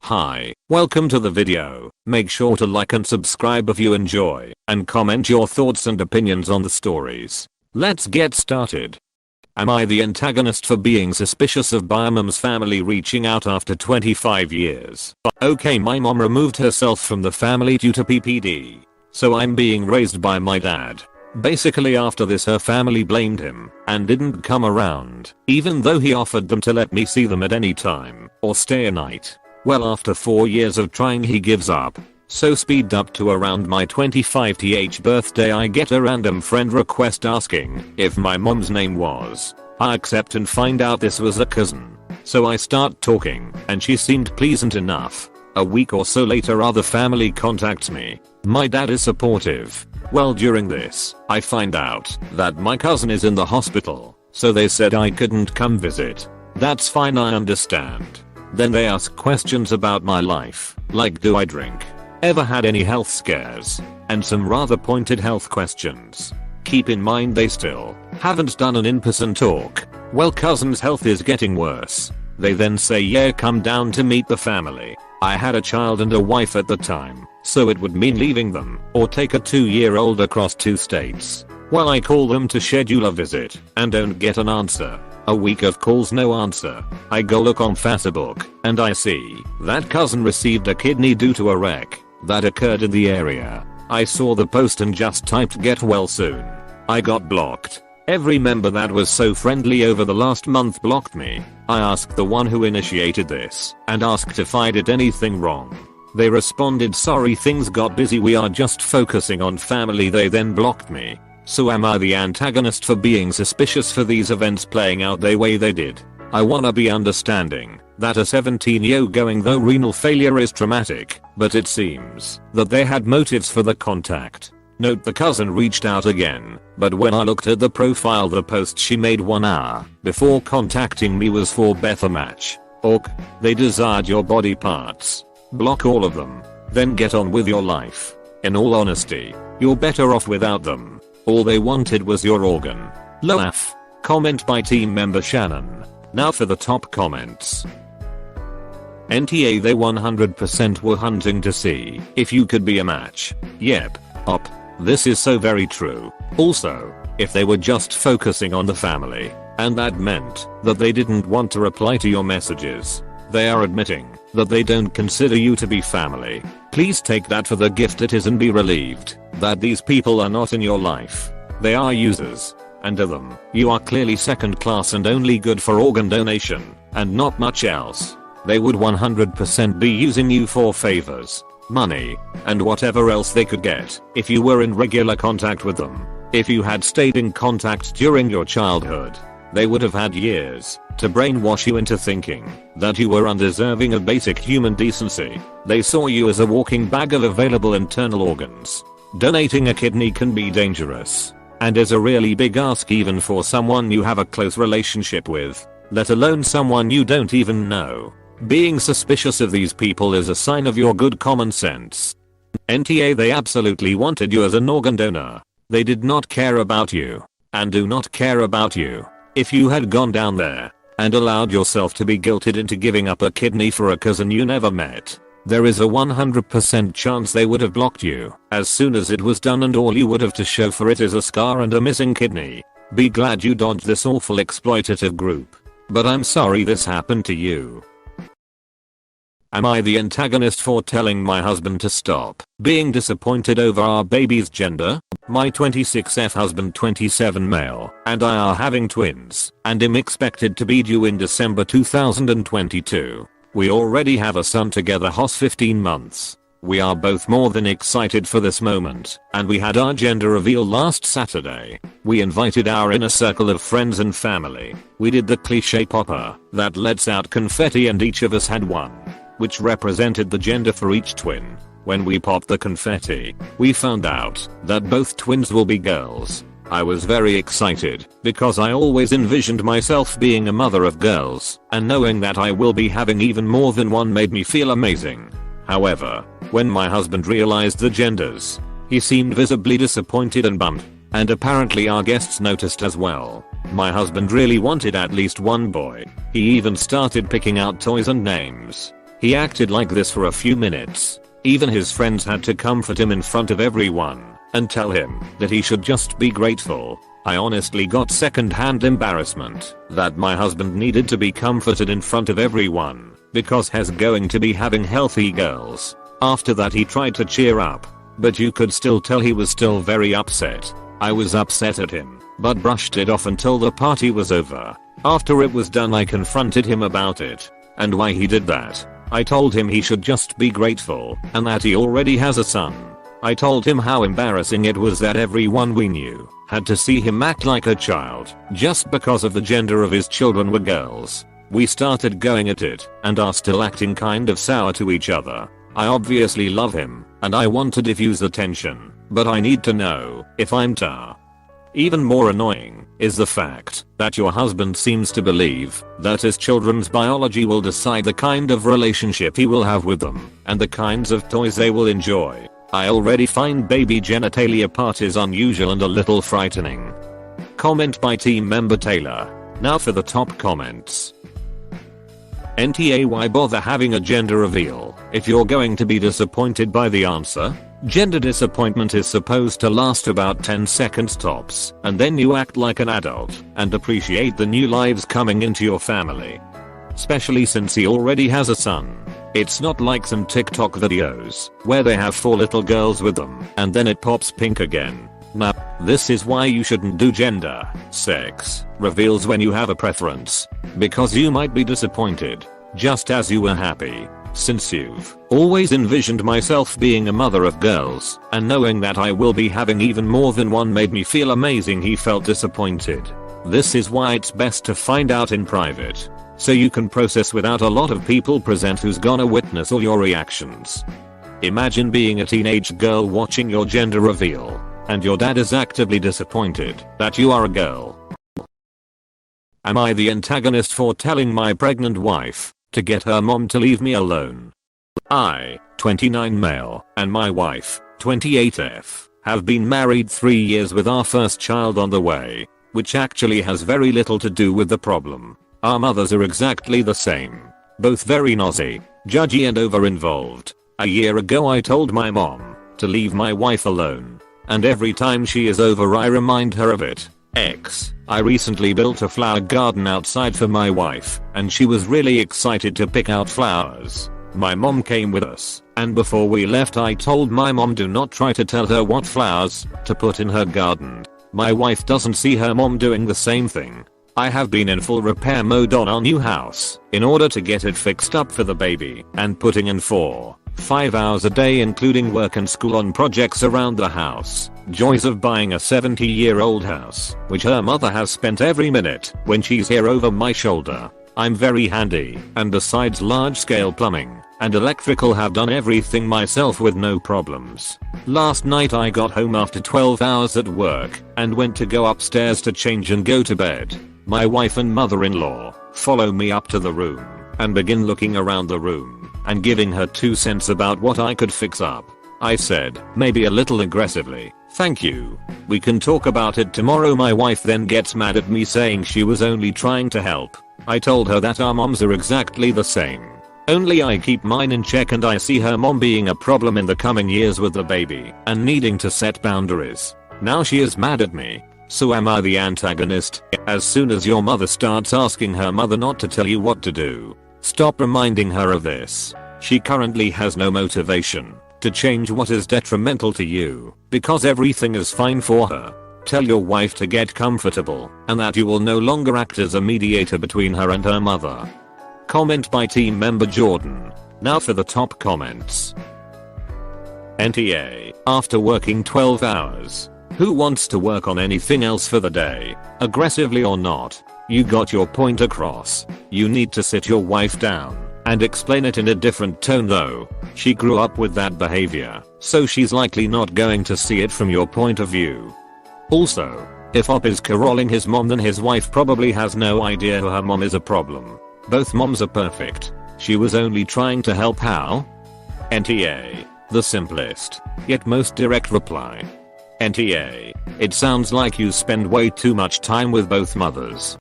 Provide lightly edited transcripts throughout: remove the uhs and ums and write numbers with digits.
Hi, welcome to the video. Make sure to like and subscribe if you enjoy, and comment your thoughts and opinions on the stories. Let's get started. Am I the antagonist for being suspicious of Biomoms family reaching out after 25 years? Okay, my mom removed herself from the family due to PPD. So I'm being raised by my dad. Basically after this her family blamed him and didn't come around, even though he offered them to let me see them at any time or stay a night. Well, after 4 years of trying he gives up. So speed up to around my 25th birthday I get a random friend request asking if my mom's name was. I accept and find out this was a cousin. So I start talking and she seemed pleasant enough. A week or so later other family contacts me. My dad is supportive. Well, during this, I find out that my cousin is in the hospital. So they said I couldn't come visit. That's fine, I understand. Then they ask questions about my life, like do I drink? Ever had any health scares? And some rather pointed health questions. Keep in mind they still haven't done an in-person talk. Well, cousin's health is getting worse. They then say yeah, come down to meet the family. I had a child and a wife at the time, so it would mean leaving them or take a 2-year-old across 2 states. Well, I call them to schedule a visit and don't get an answer. A week of calls, no answer. I go look on Facebook and I see that cousin received a kidney due to a wreck that occurred in the area. I saw the post and just typed get well soon. I got blocked. Every member that was so friendly over the last month blocked me. I asked the one who initiated this and asked if I did anything wrong. They responded sorry, things got busy, we are just focusing on family. They then blocked me. So am I the antagonist for being suspicious for these events playing out the way they did? I wanna be understanding that a 17-year-old going though renal failure is traumatic, but it seems that they had motives for the contact. Note the cousin reached out again, but when I looked at the profile the post she made 1 hour before contacting me was for Beth a match. Orc, they desired your body parts. Block all of them, then get on with your life. In all honesty, you're better off without them. All they wanted was your organ. Laugh. Comment by team member Shannon. Now for the top comments. NTA, they 100% were hunting to see if you could be a match. Yep. Op. This is so very true. Also, if they were just focusing on the family, and that meant that they didn't want to reply to your messages, they are admitting that they don't consider you to be family. Please take that for the gift it is and be relieved that these people are not in your life. They are users. And to them, you are clearly second class and only good for organ donation, and not much else. They would 100% be using you for favors, money, and whatever else they could get if you were in regular contact with them. If you had stayed in contact during your childhood, they would have had years to brainwash you into thinking that you were undeserving of basic human decency. They saw you as a walking bag of available internal organs. Donating a kidney can be dangerous and is a really big ask even for someone you have a close relationship with, let alone someone you don't even know. Being suspicious of these people is a sign of your good common sense. NTA, they absolutely wanted you as an organ donor. They did not care about you and do not care about you. If you had gone down there and allowed yourself to be guilted into giving up a kidney for a cousin you never met, there is a 100% chance they would have blocked you as soon as it was done, and all you would have to show for it is a scar and a missing kidney. Be glad you dodged this awful exploitative group. But I'm sorry this happened to you. Am I the antagonist for telling my husband to stop being disappointed over our baby's gender? My 26F husband, 27 male, and I are having twins and am expected to be due in December 2022. We already have a son together, Hos 15 months. We are both more than excited for this moment, and we had our gender reveal last Saturday. We invited our inner circle of friends and family. We did the cliche popper that lets out confetti, and each of us had one, which represented the gender for each twin. When we popped the confetti, we found out that both twins will be girls. I was very excited because I always envisioned myself being a mother of girls, and knowing that I will be having even more than one made me feel amazing. However, when my husband realized the genders, he seemed visibly disappointed and bummed, and apparently our guests noticed as well. My husband really wanted at least one boy. He even started picking out toys and names. He acted like this for a few minutes. Even his friends had to comfort him in front of everyone and tell him that he should just be grateful. I honestly got second-hand embarrassment that my husband needed to be comforted in front of everyone because he's going to be having healthy girls. After that he tried to cheer up, but you could still tell he was still very upset. I was upset at him, but brushed it off until the party was over. After it was done I confronted him about it and why he did that. I told him he should just be grateful and that he already has a son. I told him how embarrassing it was that everyone we knew had to see him act like a child just because of the gender of his children were girls. We started going at it and are still acting kind of sour to each other. I obviously love him and I want to diffuse the tension, but I need to know if I'm tar. Even more annoying is the fact that your husband seems to believe that his children's biology will decide the kind of relationship he will have with them and the kinds of toys they will enjoy. I already find baby genitalia parties unusual and a little frightening. Comment by team member Taylor. Now for the top comments. NTA, why bother having a gender reveal if you're going to be disappointed by the answer? Gender disappointment is supposed to last about 10 seconds tops, and then you act like an adult and appreciate the new lives coming into your family. Especially since he already has a son. It's not like some TikTok videos where they have 4 little girls with them and then it pops pink again. Nah, this is why you shouldn't do gender, sex, reveals when you have a preference. Because you might be disappointed, just as you were happy. Since you've always envisioned myself being a mother of girls, and knowing that I will be having even more than one made me feel amazing, he felt disappointed. This is why it's best to find out in private, so you can process without a lot of people present who's gonna witness all your reactions. Imagine being a teenage girl watching your gender reveal, and your dad is actively disappointed that you are a girl. Am I the antagonist for telling my pregnant wife to get her mom to leave me alone? I, 29 male, and my wife, 28F, have been married 3 years with our first child on the way, which actually has very little to do with the problem. Our mothers are exactly the same. Both very nosy, judgy and over-involved. A year ago I told my mom to leave my wife alone, and every time she is over I remind her of it. I recently built a flower garden outside for my wife, and she was really excited to pick out flowers. My mom came with us, and before we left I told my mom do not try to tell her what flowers to put in her garden. My wife doesn't see her mom doing the same thing. I have been in full repair mode on our new house in order to get it fixed up for the baby and putting in 4-5 hours a day including work and school on projects around the house. Joys of buying a 70-year-old house, which her mother has spent every minute when she's here over my shoulder. I'm very handy, and besides large-scale plumbing and electrical have done everything myself with no problems. Last night I got home after 12 hours at work and went to go upstairs to change and go to bed. My wife and mother-in-law follow me up to the room and begin looking around the room and giving her 2 cents about what I could fix up. I said, maybe a little aggressively, "Thank you. We can talk about it tomorrow." My wife then gets mad at me saying she was only trying to help. I told her that our moms are exactly the same. Only I keep mine in check and I see her mom being a problem in the coming years with the baby and needing to set boundaries. Now she is mad at me. So am I the antagonist? As soon as your mother starts asking her mother not to tell you what to do, stop reminding her of this. She currently has no motivation to change what is detrimental to you because everything is fine for her. Tell your wife to get comfortable and that you will no longer act as a mediator between her and her mother. Comment by team member Jordan. Now for the top comments. NTA, after working 12 hours. Who wants to work on anything else for the day, aggressively or not? You got your point across. You need to sit your wife down and explain it in a different tone though. She grew up with that behavior, so she's likely not going to see it from your point of view. Also, if Op is carolling his mom then his wife probably has no idea her mom is a problem. Both moms are perfect. She was only trying to help. How? NTA, the simplest, yet most direct reply. NTA, it sounds like you spend way too much time with both mothers.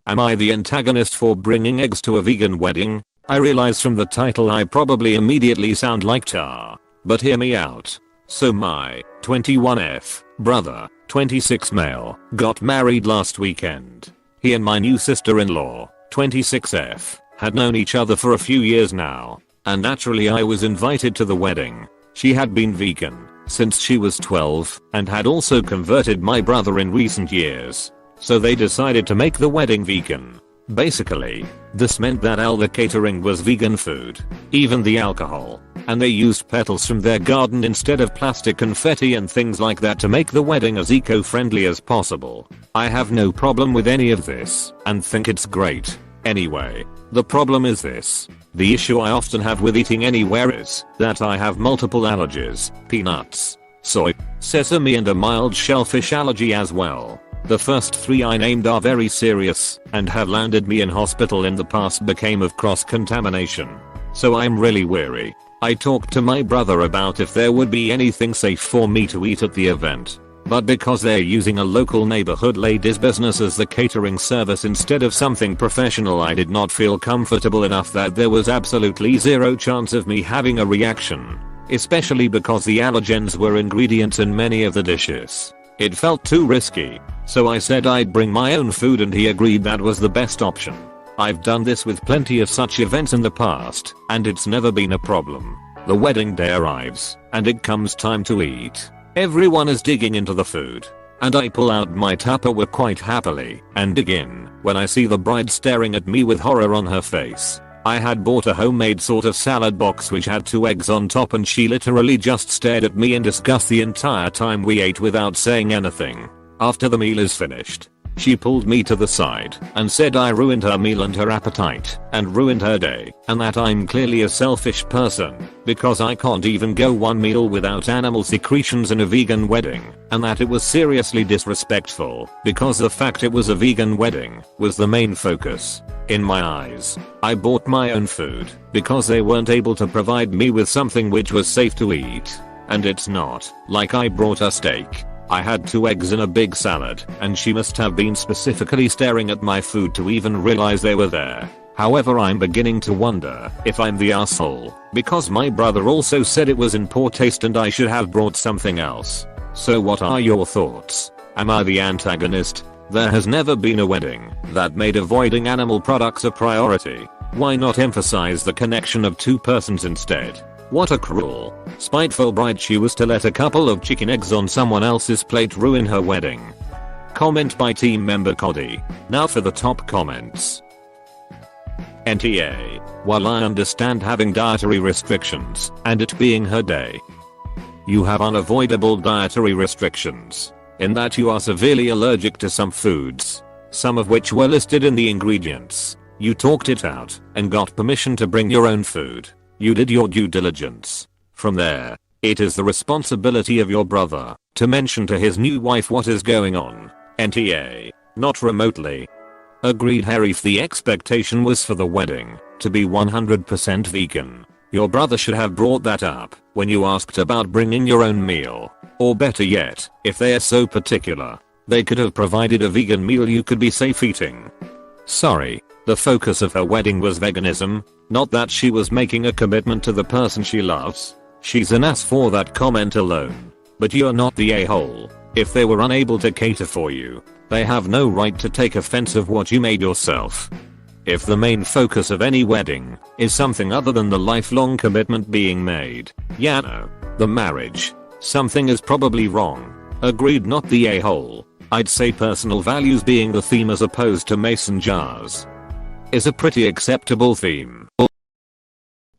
Am I the antagonist for bringing eggs to a vegan wedding? I realize from the title I probably immediately sound like tar, but hear me out. So my 21F brother, 26 male, got married last weekend. He and my new sister-in-law, 26F, had known each other for a few years now, and naturally I was invited to the wedding. She had been vegan since she was 12 and had also converted my brother in recent years. So they decided to make the wedding vegan. Basically, this meant that all the catering was vegan food, even the alcohol, and they used petals from their garden instead of plastic confetti and things like that to make the wedding as eco-friendly as possible. I have no problem with any of this and think it's great. Anyway, the problem is this. The issue I often have with eating anywhere is that I have multiple allergies: peanuts, soy, sesame, and a mild shellfish allergy as well. The first 3 I named are very serious and have landed me in hospital in the past because of cross-contamination. So I'm really wary. I talked to my brother about if there would be anything safe for me to eat at the event. But because they're using a local neighborhood ladies business as the catering service instead of something professional, I did not feel comfortable enough that there was absolutely zero chance of me having a reaction. Especially because the allergens were ingredients in many of the dishes. It felt too risky. So I said I'd bring my own food and he agreed that was the best option. I've done this with plenty of such events in the past, and it's never been a problem. The wedding day arrives, and it comes time to eat. Everyone is digging into the food, and I pull out my Tupperware quite happily and dig in when I see the bride staring at me with horror on her face. I had bought a homemade sort of salad box which had 2 eggs on top, and she literally just stared at me in disgust the entire time we ate without saying anything. After the meal is finished, she pulled me to the side and said I ruined her meal and her appetite and ruined her day, and that I'm clearly a selfish person because I can't even go one meal without animal secretions in a vegan wedding, and that it was seriously disrespectful because the fact it was a vegan wedding was the main focus. In my eyes, I bought my own food because they weren't able to provide me with something which was safe to eat. And it's not like I brought a steak. I had 2 eggs in a big salad, and she must have been specifically staring at my food to even realize they were there. However, I'm beginning to wonder if I'm the asshole, because my brother also said it was in poor taste and I should have brought something else. So what are your thoughts? Am I the antagonist? There has never been a wedding that made avoiding animal products a priority. Why not emphasize the connection of 2 persons instead? What a cruel, spiteful bride she was to let a couple of chicken eggs on someone else's plate ruin her wedding. Comment by team member Cody. Now for the top comments. NTA. While I understand having dietary restrictions and it being her day, you have unavoidable dietary restrictions in that you are severely allergic to some foods, some of which were listed in the ingredients. You talked it out and got permission to bring your own food. You did your due diligence. From there, it is the responsibility of your brother to mention to his new wife what is going on. NTA. Not remotely. Agreed, Harry. If the expectation was for the wedding to be 100% vegan, your brother should have brought that up when you asked about bringing your own meal. Or better yet, if they are so particular, they could have provided a vegan meal you could be safe eating. Sorry, the focus of her wedding was veganism, not that she was making a commitment to the person she loves. She's an ass for that comment alone. But you're not the a-hole. If they were unable to cater for you, they have no right to take offense of what you made yourself. If the main focus of any wedding is something other than the lifelong commitment being made, the marriage, something is probably wrong. Agreed, not the a-hole. I'd say personal values being the theme as opposed to mason jars is a pretty acceptable theme.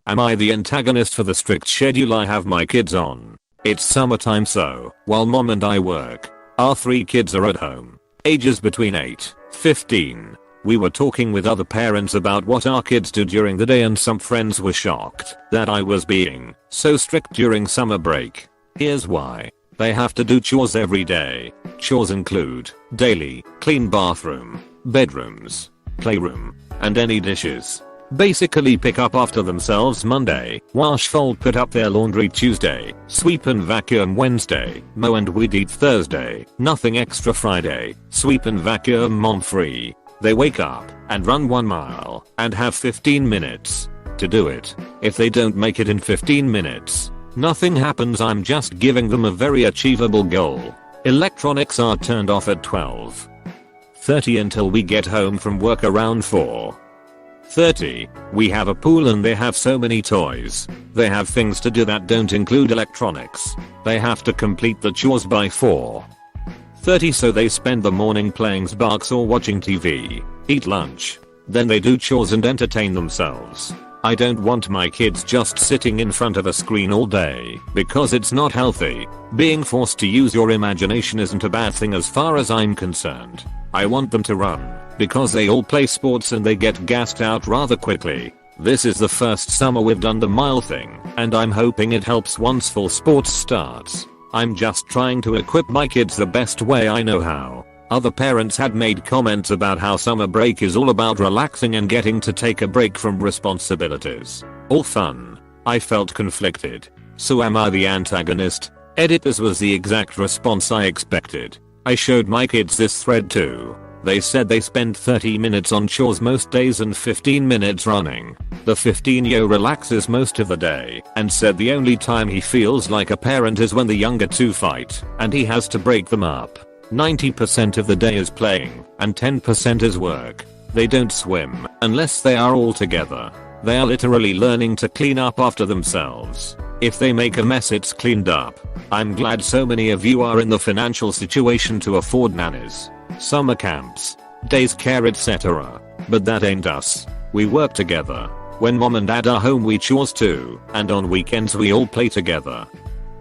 Am I the antagonist for the strict schedule I have my kids on? It's summertime, so while mom and I work, our 3 kids are at home, ages between 8, 15. We were talking with other parents about what our kids do during the day, and some friends were shocked that I was being so strict during summer break. Here's why. They have to do chores every day. Chores include daily clean bathroom, bedrooms, playroom, and any dishes. Basically pick up after themselves Monday, wash, fold, put up their laundry Tuesday, sweep and vacuum Wednesday, mow and weed eat Thursday, nothing extra Friday, sweep and vacuum mom free. They wake up and run 1 mile and have 15 minutes to do it. If they don't make it in 15 minutes, nothing happens. I'm just giving them a very achievable goal. Electronics are turned off at 12:30 until we get home from work around 4:30. We have a pool and they have so many toys. They have things to do that don't include electronics. They have to complete the chores by 4:30, so they spend the morning playing Xbox or watching TV, eat lunch. Then they do chores and entertain themselves. I don't want my kids just sitting in front of a screen all day because it's not healthy. Being forced to use your imagination isn't a bad thing as far as I'm concerned. I want them to run because they all play sports and they get gassed out rather quickly. This is the first summer we've done the mile thing, and I'm hoping it helps once fall sports starts. I'm just trying to equip my kids the best way I know how. Other parents had made comments about how summer break is all about relaxing and getting to take a break from responsibilities. All fun. I felt conflicted. So am I the antagonist? Edit, this was the exact response I expected. I showed my kids this thread too. They said they spend 30 minutes on chores most days and 15 minutes running. The 15-year-old relaxes most of the day and said the only time he feels like a parent is when the younger two fight and he has to break them up. 90% of the day is playing and 10% is work. They don't swim unless they are all together. They are literally learning to clean up after themselves. If they make a mess, it's cleaned up. I'm glad so many of you are in the financial situation to afford nannies, summer camps, days care, etc. But that ain't us. We work together. When mom and dad are home we chores too, and on weekends we all play together.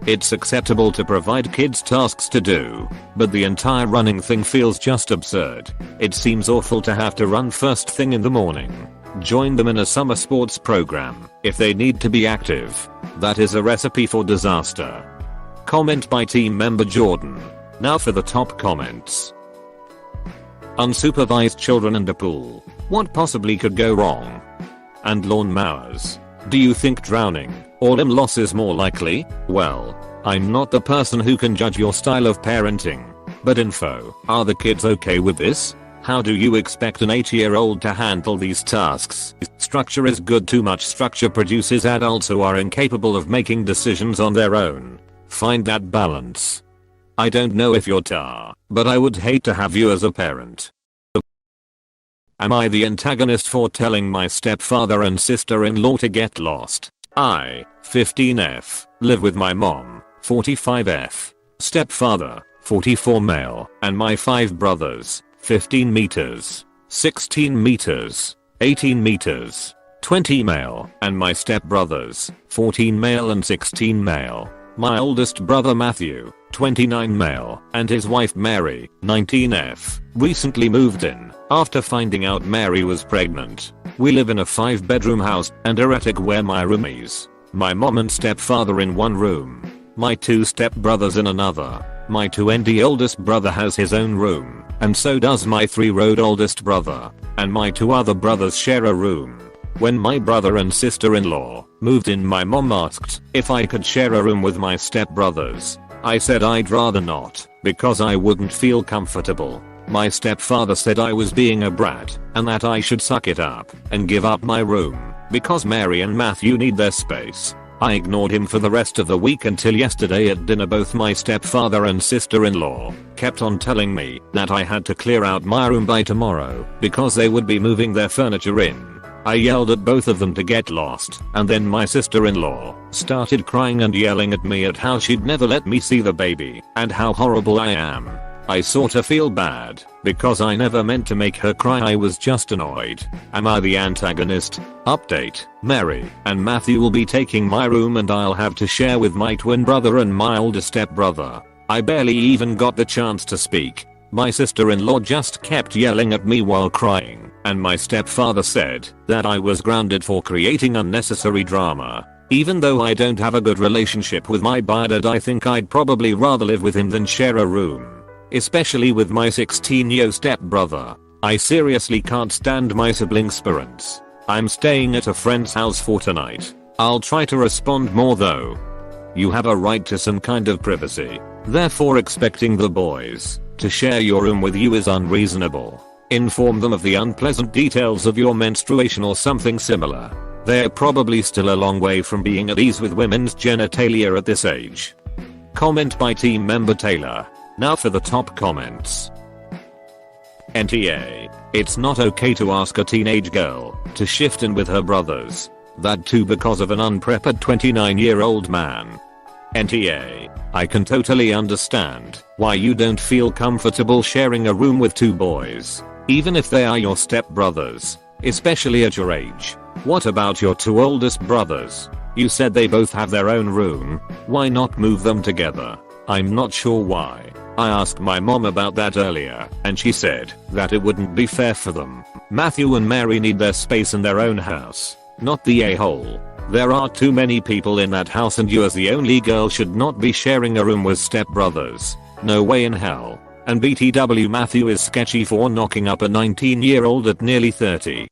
It's acceptable to provide kids tasks to do, but the entire running thing feels just absurd. It seems awful to have to run first thing in the morning. Join them in a summer sports program if they need to be active. That is a recipe for disaster. Comment by team member Jordan. Now for the top comments. Unsupervised children and a pool. What possibly could go wrong? And lawnmowers. Do you think drowning or limb loss is more likely? Well, I'm not the person who can judge your style of parenting. But info, are the kids okay with this? How do you expect an 8-year-old to handle these tasks? Structure is good. Too much structure produces adults who are incapable of making decisions on their own. Find that balance. I don't know if you're tar, but I would hate to have you as a parent. Am I the antagonist for telling my stepfather and sister-in-law to get lost? I, 15F, live with my mom, 45F, stepfather, 44 male, and my 5 brothers, 15 meters, 16 meters, 18 meters, 20 male, and my stepbrothers, 14 male and 16 male. My oldest brother Matthew, 29 male, and his wife Mary, 19F, recently moved in after finding out Mary was pregnant. We live in a 5-bedroom house and erratic where my roomies, my mom and stepfather in one room, my 2 stepbrothers in another. My 2nd oldest brother has his own room, and so does my 3-year-old oldest brother, and my 2 other brothers share a room. When my brother and sister-in-law moved in, my mom asked if I could share a room with my stepbrothers. I said I'd rather not, because I wouldn't feel comfortable. My stepfather said I was being a brat, and that I should suck it up and give up my room, because Mary and Matthew need their space. I ignored him for the rest of the week until yesterday at dinner. Both my stepfather and sister-in-law kept on telling me that I had to clear out my room by tomorrow because they would be moving their furniture in. I yelled at both of them to get lost, and then my sister-in-law started crying and yelling at me at how she'd never let me see the baby and how horrible I am. I sorta feel bad because I never meant to make her cry. I was just annoyed. Am I the antagonist? Update: Mary and Matthew will be taking my room and I'll have to share with my twin brother and my older stepbrother. I barely even got the chance to speak. My sister-in-law just kept yelling at me while crying, and my stepfather said that I was grounded for creating unnecessary drama. Even though I don't have a good relationship with my biodad, I think I'd probably rather live with him than share a room. Especially with my 16-year-old stepbrother. I seriously can't stand my siblings' parents. I'm staying at a friend's house for tonight. I'll try to respond more though. You have a right to some kind of privacy. Therefore expecting the boys to share your room with you is unreasonable. Inform them of the unpleasant details of your menstruation or something similar. They're probably still a long way from being at ease with women's genitalia at this age. Comment by team member Taylor. Now for the top comments. NTA. It's not okay to ask a teenage girl to shift in with her brothers. That too because of an unprepared 29-year-old man. NTA. I can totally understand why you don't feel comfortable sharing a room with two boys, even if they are your stepbrothers, especially at your age. What about your two oldest brothers? You said they both have their own room. Why not move them together? I'm not sure why. I asked my mom about that earlier, and she said that it wouldn't be fair for them. Matthew and Mary need their space in their own house, not the a-hole. There are too many people in that house and you as the only girl should not be sharing a room with stepbrothers. No way in hell. And BTW Matthew is sketchy for knocking up a 19-year-old at nearly 30.